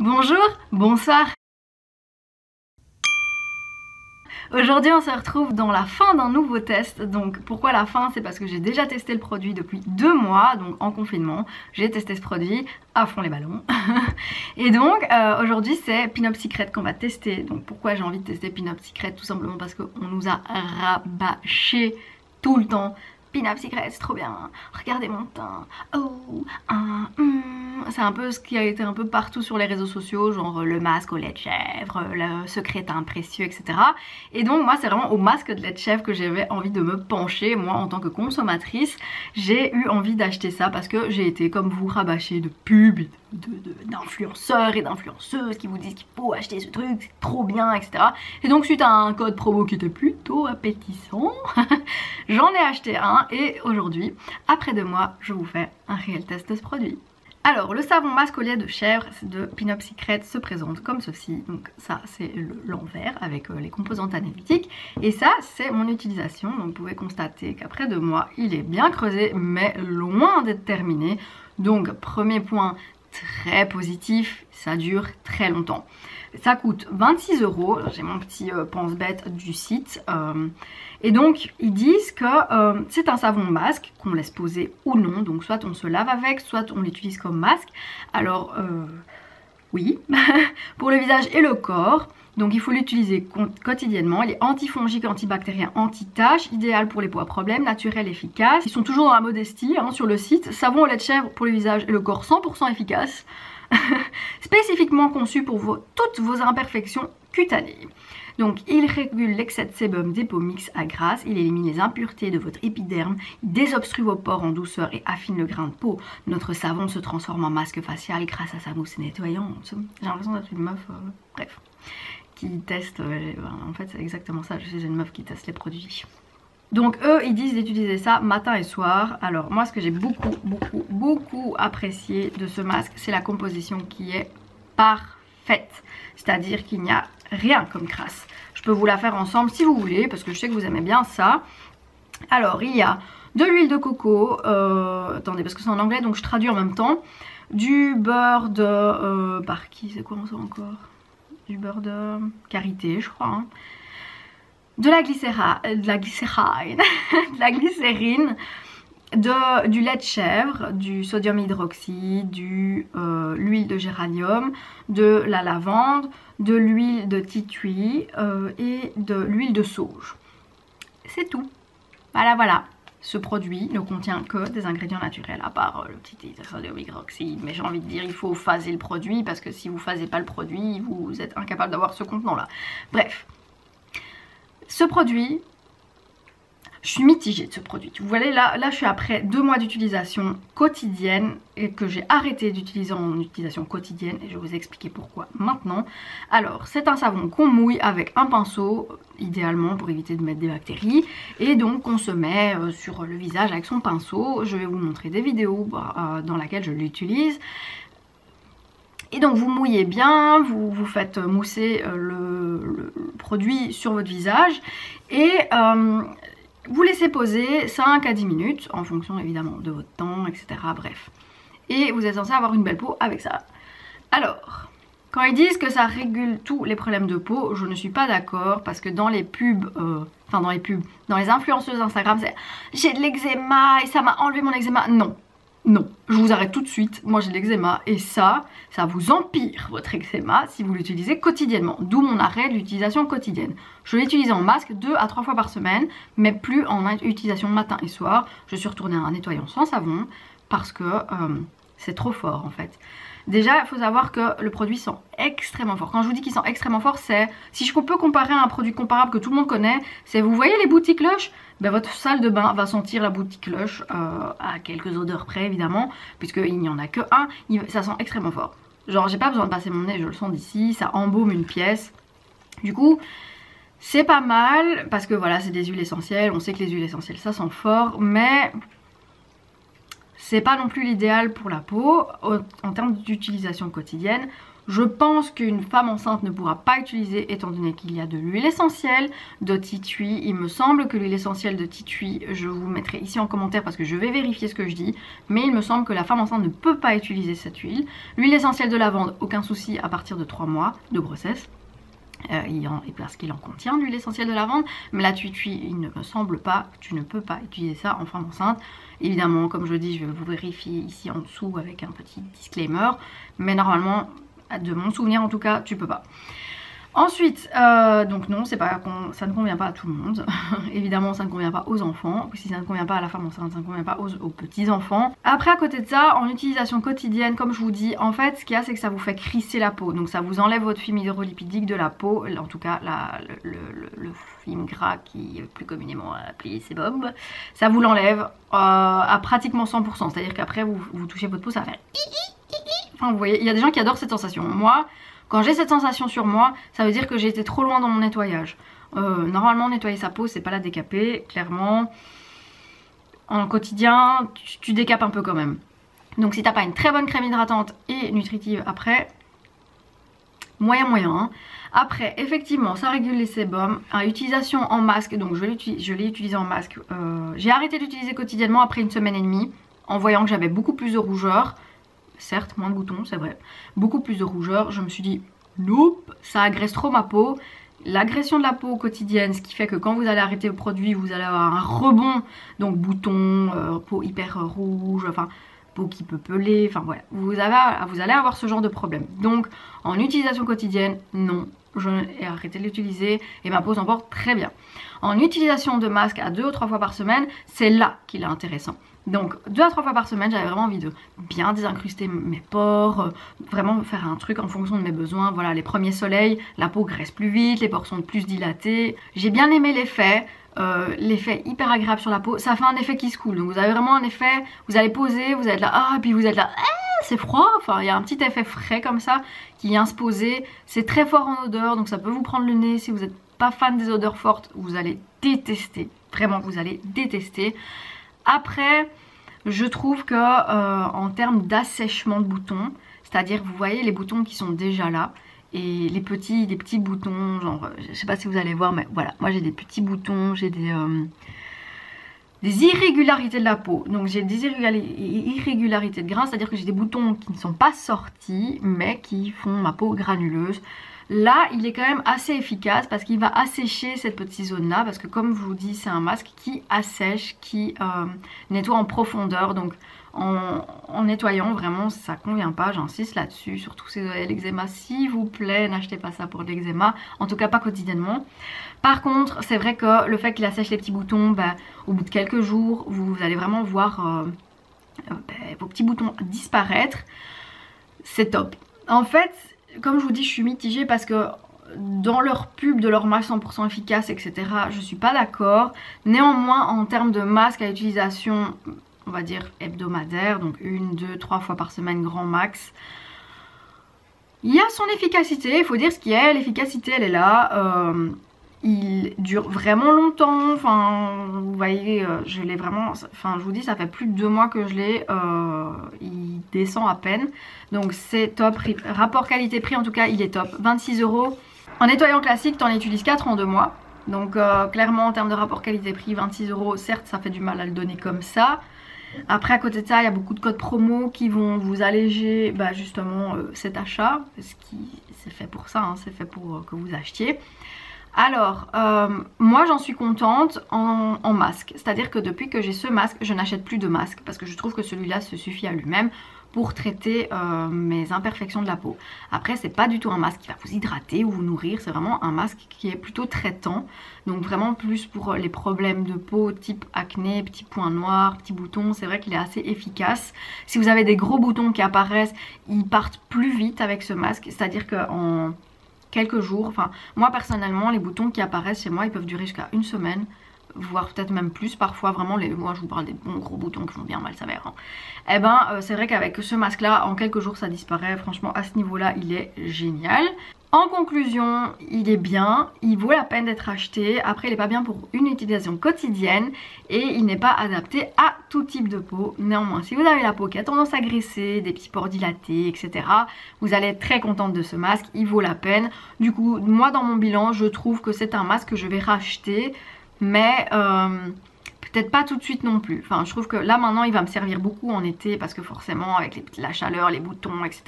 Bonjour, bonsoir. Aujourd'hui on se retrouve dans la fin d'un nouveau test. Donc pourquoi la fin? C'est parce que j'ai déjà testé le produit depuis 2 mois, donc en confinement. J'ai testé ce produit à fond les ballons. Et donc aujourd'hui c'est Pin-Up Secret qu'on va tester. Donc pourquoi j'ai envie de tester Pin-Up Secret? Tout simplement parce qu'on nous a rabâché tout le temps. Pin-Up Secret, c'est trop bien. Regardez mon teint. Oh, c'est un peu ce qui a été un peu partout sur les réseaux sociaux, genre le masque au lait de chèvre, le secret teint précieux, etc. Et donc moi c'est vraiment au masque de lait de chèvre que j'avais envie de me pencher. Moi en tant que consommatrice, j'ai eu envie d'acheter ça parce que j'ai été comme vous rabâchée de pubs, d'influenceurs et d'influenceuses qui vous disent qu'il faut acheter ce truc, c'est trop bien, etc. Et donc suite à un code promo qui était plutôt appétissant, j'en ai acheté un et aujourd'hui, après 2 mois, je vous fais un réel test de ce produit. Alors le savon masque au lait de chèvre de Pin-Up Secret se présente comme ceci. Donc ça c'est l'envers avec les composantes analytiques. Et ça c'est mon utilisation. Donc vous pouvez constater qu'après 2 mois il est bien creusé mais loin d'être terminé. Donc premier point très positif, ça dure très longtemps. Ça coûte 26 €, j'ai mon petit pense-bête du site. Et donc ils disent que c'est un savon masque qu'on laisse poser ou non. Donc soit on se lave avec, soit on l'utilise comme masque. Alors oui, pour le visage et le corps. Donc il faut l'utiliser quotidiennement. Il est antifongique, antibactérien, anti-tache, idéal pour les peaux à problème, naturel, efficace. Ils sont toujours dans la modestie sur le site. Savon au lait de chèvre pour le visage et le corps 100% efficace. Spécifiquement conçu pour toutes vos imperfections cutanées. Donc il régule l'excès de sébum des peaux mixtes à grasse, il élimine les impuretés de votre épiderme, il désobstrue vos pores en douceur et affine le grain de peau. Notre savon se transforme en masque facial grâce à sa mousse nettoyante. J'ai l'impression d'être une meuf, bref, qui teste, en fait c'est exactement ça, je suis une meuf qui teste les produits. Donc eux ils disent d'utiliser ça matin et soir. Alors moi ce que j'ai beaucoup apprécié de ce masque, c'est la composition qui est parfaite. C'est-à-dire qu'il n'y a rien comme crasse. Je peux vous la faire ensemble si vous voulez parce que je sais que vous aimez bien ça. Alors il y a de l'huile de coco, attendez parce que c'est en anglais donc je traduis en même temps. Du beurre de, par qui, c'est quoi ça encore? Du beurre de karité je crois hein. De la glycérine, du lait de chèvre, du sodium hydroxyde, de l'huile de géranium, de la lavande, de l'huile de titouille et de l'huile de sauge. C'est tout. Voilà. Ce produit ne contient que des ingrédients naturels, à part le petit sodium hydroxyde. Mais j'ai envie de dire, il faut phaser le produit, parce que si vous ne phasez pas le produit, vous êtes incapable d'avoir ce contenant-là. Bref. Ce produit, je suis mitigée de ce produit. Vous voyez là je suis après 2 mois d'utilisation quotidienne et que j'ai arrêté d'utiliser en utilisation quotidienne et je vais vous expliquer pourquoi maintenant. Alors c'est un savon qu'on mouille avec un pinceau idéalement pour éviter de mettre des bactéries et donc qu'on se met sur le visage avec son pinceau. Je vais vous montrer des vidéos dans lesquelles je l'utilise. Et donc vous mouillez bien, vous faites mousser le produit sur votre visage et vous laissez poser 5 à 10 minutes en fonction évidemment de votre temps, etc. Bref. Et vous êtes censé avoir une belle peau avec ça. Alors, quand ils disent que ça régule tous les problèmes de peau, je ne suis pas d'accord parce que dans les pubs, dans les influenceuses Instagram, c'est j'ai de l'eczéma et ça m'a enlevé mon eczéma. Non, je vous arrête tout de suite, moi j'ai de l'eczéma et ça vous empire votre eczéma si vous l'utilisez quotidiennement, d'où mon arrêt de l'utilisation quotidienne. Je l'utilise en masque 2 à 3 fois par semaine, mais plus en utilisation matin et soir. Je suis retournée à un nettoyant sans savon parce que c'est trop fort en fait. Déjà, il faut savoir que le produit sent extrêmement fort. Quand je vous dis qu'il sent extrêmement fort, c'est, si je peux comparer à un produit comparable que tout le monde connaît, c'est, vous voyez les bouticloches? Ben, votre salle de bain va sentir la bouticloche à quelques odeurs près évidemment, puisqu'il n'y en a que un, ça sent extrêmement fort. Genre j'ai pas besoin de passer mon nez, je le sens d'ici, ça embaume une pièce. Du coup, c'est pas mal, parce que voilà, c'est des huiles essentielles, on sait que les huiles essentielles ça sent fort, mais c'est pas non plus l'idéal pour la peau en termes d'utilisation quotidienne. Je pense qu'une femme enceinte ne pourra pas utiliser étant donné qu'il y a de l'huile essentielle de titui. Il me semble que l'huile essentielle de titui, je vous mettrai ici en commentaire parce que je vais vérifier ce que je dis, mais il me semble que la femme enceinte ne peut pas utiliser cette huile. L'huile essentielle de lavande, aucun souci à partir de 3 mois de grossesse. Parce qu'il en contient l'huile essentielle de lavande, mais la titui, il ne me semble pas, tu ne peux pas utiliser ça en femme enceinte. Évidemment, comme je dis, je vais vous vérifier ici en dessous avec un petit disclaimer, mais normalement, de mon souvenir en tout cas, tu peux pas. Ensuite, donc non, ça ne convient pas à tout le monde. Évidemment, ça ne convient pas aux enfants. Si ça ne convient pas à la femme enceinte, ça ne convient pas aux petits enfants. Après, à côté de ça, en utilisation quotidienne, comme je vous dis, en fait, ce qu'il y a, c'est que ça vous fait crisser la peau. Donc ça vous enlève votre film hydrolipidique de la peau, en tout cas le film gras qui est plus communément appelé sébum. Ça vous l'enlève à pratiquement 100%. C'est-à-dire qu'après, vous touchez votre peau, ça va faire... Enfin, vous voyez, il y a des gens qui adorent cette sensation. Moi... Quand j'ai cette sensation sur moi, ça veut dire que j'ai été trop loin dans mon nettoyage. Normalement, nettoyer sa peau, c'est pas la décaper, clairement. En quotidien, tu décapes un peu quand même. Donc si t'as pas une très bonne crème hydratante et nutritive après, moyen. Hein. Après, effectivement, ça régule les sébums. Utilisation en masque, donc je l'ai utilisé en masque. J'ai arrêté d'utiliser quotidiennement après 1 semaine et demie, en voyant que j'avais beaucoup plus de rougeur. Certes, moins de boutons, c'est vrai. Beaucoup plus de rougeur. Je me suis dit, nope, ça agresse trop ma peau. L'agression de la peau quotidienne, ce qui fait que quand vous allez arrêter le produit, vous allez avoir un rebond. Donc boutons, peau hyper rouge, enfin peau qui peut peler. Enfin voilà, vous allez avoir ce genre de problème. Donc en utilisation quotidienne, non. Je ai arrêté de l'utiliser et ma peau s'en porte très bien. En utilisation de masque à 2 ou 3 fois par semaine, c'est là qu'il est intéressant. Donc 2 à 3 fois par semaine, j'avais vraiment envie de bien désincruster mes pores, vraiment faire un truc en fonction de mes besoins. Voilà, les premiers soleils, la peau graisse plus vite, les pores sont plus dilatés. J'ai bien aimé l'effet. L'effet hyper agréable sur la peau, ça fait un effet qui se coule. Donc vous avez vraiment un effet, vous allez poser, vous êtes là, ah, puis vous êtes là, c'est froid. Enfin, il y a un petit effet frais comme ça qui vient se poser. C'est très fort en odeur, donc ça peut vous prendre le nez. Si vous n'êtes pas fan des odeurs fortes, vous allez détester. Vraiment, vous allez détester. Après, je trouve que en termes d'assèchement de boutons, c'est-à-dire, vous voyez les boutons qui sont déjà là. Et les petits boutons, genre, je sais pas si vous allez voir, mais voilà, moi j'ai des petits boutons, j'ai des irrégularités de la peau. Donc j'ai des irrégularités de grains, c'est-à-dire que j'ai des boutons qui ne sont pas sortis, mais qui font ma peau granuleuse. Là, il est quand même assez efficace parce qu'il va assécher cette petite zone-là, parce que comme je vous dis, c'est un masque qui assèche, qui nettoie en profondeur, donc en nettoyant, vraiment ça convient pas, j'insiste là-dessus, surtout si vous avez l'eczéma, s'il vous plaît, n'achetez pas ça pour l'eczéma, en tout cas pas quotidiennement. Par contre, c'est vrai que le fait qu'il assèche les petits boutons, bah, au bout de quelques jours, vous allez vraiment voir vos petits boutons disparaître, c'est top. En fait, comme je vous dis, je suis mitigée parce que dans leur pub de leur masque 100% efficace, etc., je suis pas d'accord. Néanmoins, en termes de masque à utilisation, on va dire hebdomadaire, donc 1, 2, 3 fois par semaine grand max, il y a son efficacité, il faut dire ce qui est, l'efficacité elle est là, il dure vraiment longtemps, enfin vous voyez, je l'ai vraiment, enfin je vous dis ça fait plus de 2 mois que je l'ai, il descend à peine, donc c'est top, rapport qualité-prix en tout cas il est top, 26 €, en nettoyant classique t'en utilises 4 en 2 mois, donc clairement en termes de rapport qualité-prix 26 €, certes ça fait du mal à le donner comme ça. Après à côté de ça il y a beaucoup de codes promo qui vont vous alléger justement cet achat, parce que c'est fait pour ça, hein, c'est fait pour que vous achetiez. Alors moi j'en suis contente en masque, c'est à dire que depuis que j'ai ce masque je n'achète plus de masque parce que je trouve que celui-là se suffit à lui-même pour traiter mes imperfections de la peau. Après c'est pas du tout un masque qui va vous hydrater ou vous nourrir, c'est vraiment un masque qui est plutôt traitant, donc vraiment plus pour les problèmes de peau type acné, petits points noirs, petits boutons, c'est vrai qu'il est assez efficace. Si vous avez des gros boutons qui apparaissent, ils partent plus vite avec ce masque, c'est à dire qu'en quelques jours, enfin moi personnellement les boutons qui apparaissent chez moi ils peuvent durer jusqu'à 1 semaine, voire peut-être même plus parfois, vraiment moi je vous parle des bons gros boutons qui font bien mal s'avère, hein. Et c'est vrai qu'avec ce masque là en quelques jours ça disparaît, franchement à ce niveau là il est génial. En conclusion, il est bien, il vaut la peine d'être acheté. Après, il n'est pas bien pour une utilisation quotidienne et il n'est pas adapté à tout type de peau. Néanmoins, si vous avez la peau qui a tendance à graisser, des petits pores dilatés, etc., vous allez être très contente de ce masque, il vaut la peine. Du coup, moi dans mon bilan, je trouve que c'est un masque que je vais racheter, mais peut-être pas tout de suite non plus. Enfin, je trouve que là maintenant il va me servir beaucoup en été parce que forcément avec la chaleur, les boutons, etc.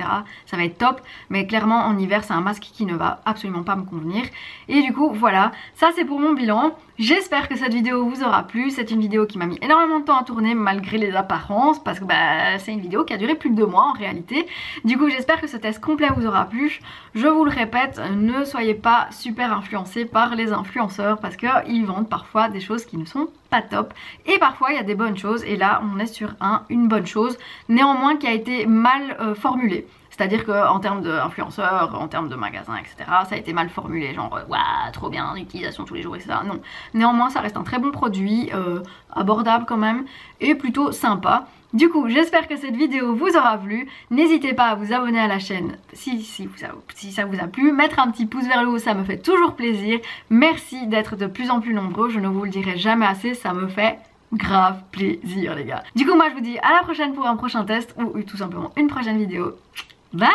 ça va être top. Mais clairement en hiver c'est un masque qui ne va absolument pas me convenir. Et du coup voilà, ça c'est pour mon bilan. J'espère que cette vidéo vous aura plu. C'est une vidéo qui m'a mis énormément de temps à tourner malgré les apparences parce que bah, c'est une vidéo qui a duré plus de 2 mois en réalité. Du coup j'espère que ce test complet vous aura plu. Je vous le répète, ne soyez pas super influencés par les influenceurs parce qu'ils vendent parfois des choses qui ne sont pas top. Et parfois il y a des bonnes choses et là on est sur une bonne chose, néanmoins qui a été mal formulée. C'est-à-dire qu'en termes d'influenceurs, en termes de magasins, etc., ça a été mal formulé, genre waouh, trop bien, utilisation tous les jours, etc. Non. Néanmoins, ça reste un très bon produit, abordable quand même, et plutôt sympa. Du coup, j'espère que cette vidéo vous aura plu. N'hésitez pas à vous abonner à la chaîne si ça vous a plu. Mettre un petit pouce vers le haut, ça me fait toujours plaisir. Merci d'être de plus en plus nombreux, je ne vous le dirai jamais assez, ça me fait grave plaisir les gars. Du coup, moi je vous dis à la prochaine pour un prochain test ou tout simplement une prochaine vidéo. Bye!